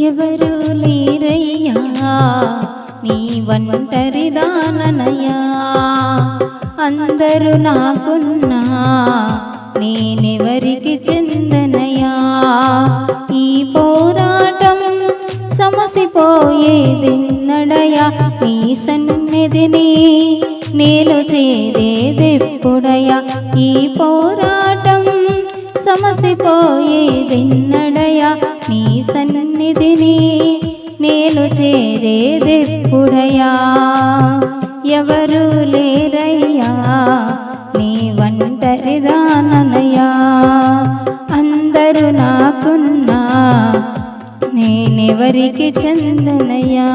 ఎవరు లేరయ్యా నీ ఒంటరిదాననయ్యా, అందరూ నాకున్నా నేనెవరికి చెందనయ్యా. ఈ పోరాటం సమసిపోయేదెన్నడయ్యా, నీ సన్నిధిని నేను చేరేదెప్పుడయ్యా. ఈ పోరాటం సమసిపోయేదెన్నడయ్యా, నీ సన్నిధిని నేను చేరేదెప్పుడయ్యా. ఎవరు లేరయ్యా నీ ఒంటరిదాననయ్యా, అందరూ నాకున్నా నేనెవరికి చెందనయ్యా.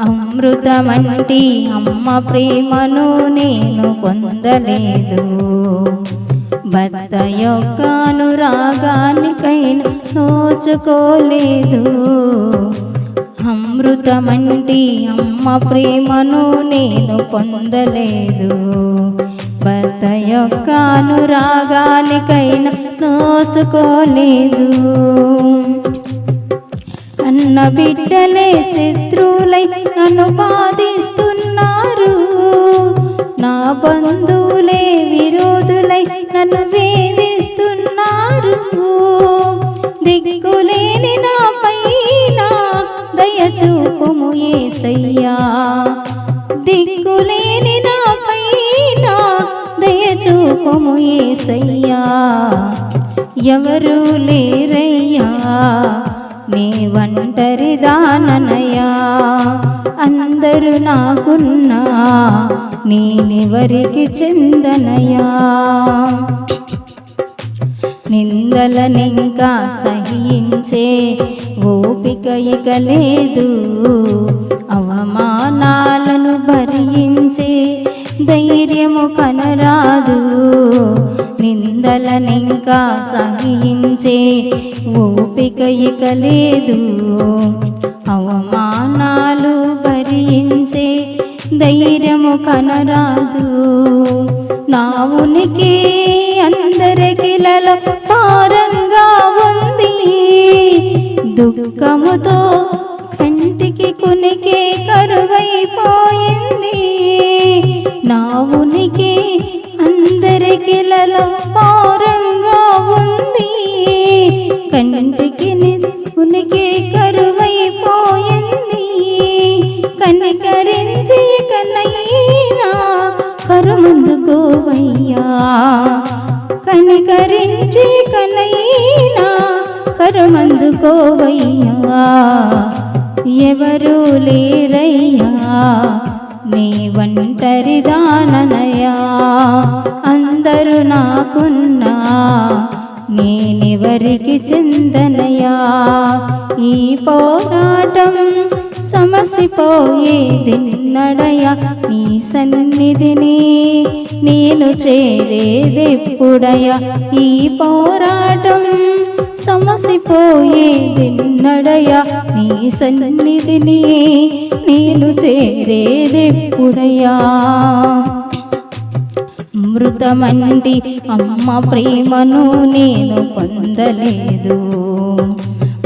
అమృతమంటి అమ్మ ప్రేమను నేను పొందలేదు, భర్త యొక్క అనురాగానికైనా నోచుకోలేదు. అమృతమంటి అమ్మ ప్రేమను నేను పొందలేదు, భర్త యొక్క అనురాగానికైనా నోసుకోలేదు. అన్న బిడ్డలే శత్రువులై నన్ను బాధిస్తున్నారు, నా బంధువులే విరోధులై నన్ను వేధిస్తున్నారు. దిక్కులేని నా పైన దయచూపుము యేసయ్యా, దిక్కులేని నా పైన దయచూపుము యేసయ్యా. ఎవరు లేరయ్యా నీ ఒంటరిదాననయ్యా, అందరూ నాకున్నా నేనెవరికి చెందనయ్యా. నిందలనింకా సహించే ఓపిక ఇక లేదు, అవమానాలను భరించే ధైర్యము కనరాదు. నిందలనింకా సహించే ఓపిక ఇక లేదు, అవమానాలు భరించే ధైర్యము కనరాదు. నా ఉనికి అందరికిలలో భారంగా ఉంది, దుఃఖముతో కంటికి కునికే కరువైపోయింది. నా ఉనికి అందరికిలలో భారంగా ఉంది, కంటికి కునికే కరువైపోయింది. కనికరించి కన్నయ్యా కరుమందుకోవయ్యా, కనికరించి కన్నయ్యా కరుమందుకోవయ్యా. ఎవరు లేరయ్యా నీ ఒంటరిదాననయ్యా, అందరూ నాకున్నా నేనెవరికి చెందనయ్యా. ఈ పోరాటం సమసిపోయేదెన్నడయ్యా, నీ సన్నిధిని నేను చేరేదెప్పుడయ్యా. ఈ పోరాటం సమసిపోయేదెన్నడయ్యా, నీ సన్నిధిని నేను చేరేదెప్పుడయ్యా. అమృతమంటి అమ్మ ప్రేమను నేను పొందలేదు,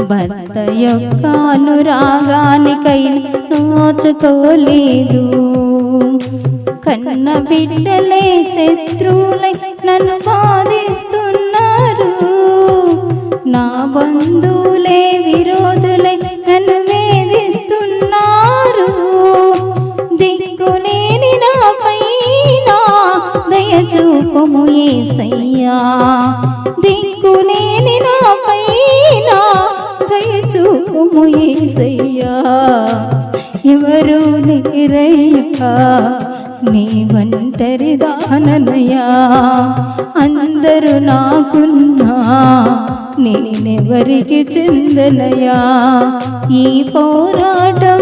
భర్త యొక్క అనురాగానికైనా నోచుకోలేదు. కన్న బిడ్డలే శత్రువులై నన్ను బాధిస్తున్నారు, నా బంధువులే విరోధులై నన్ను వేధిస్తున్నారు. దిక్కులేని నా పైన దయచూపుము యేసయ్యా, దిక్కులేని నా పైన దయచూపుము యేసయ్యా. ఎవరు లేరయ్యా నీ ఒంటరిదాననయ్యా, అందరూ నాకున్నా నేనెవరికి చెందనయ్యా. ఈ పోరాటం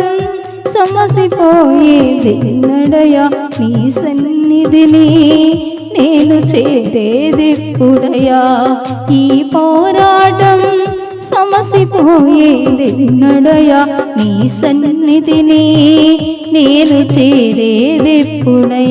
సమసిపోయేదెన్నడయ్యా, నీ సన్నిధిని నేను చేరేదెప్పుడయ్యా. ఈ పోరాటం సమసిపోయేదెన్నడయ్యా, నీ సన్నిధిని నేను చేరేదెప్పుడయ్యా.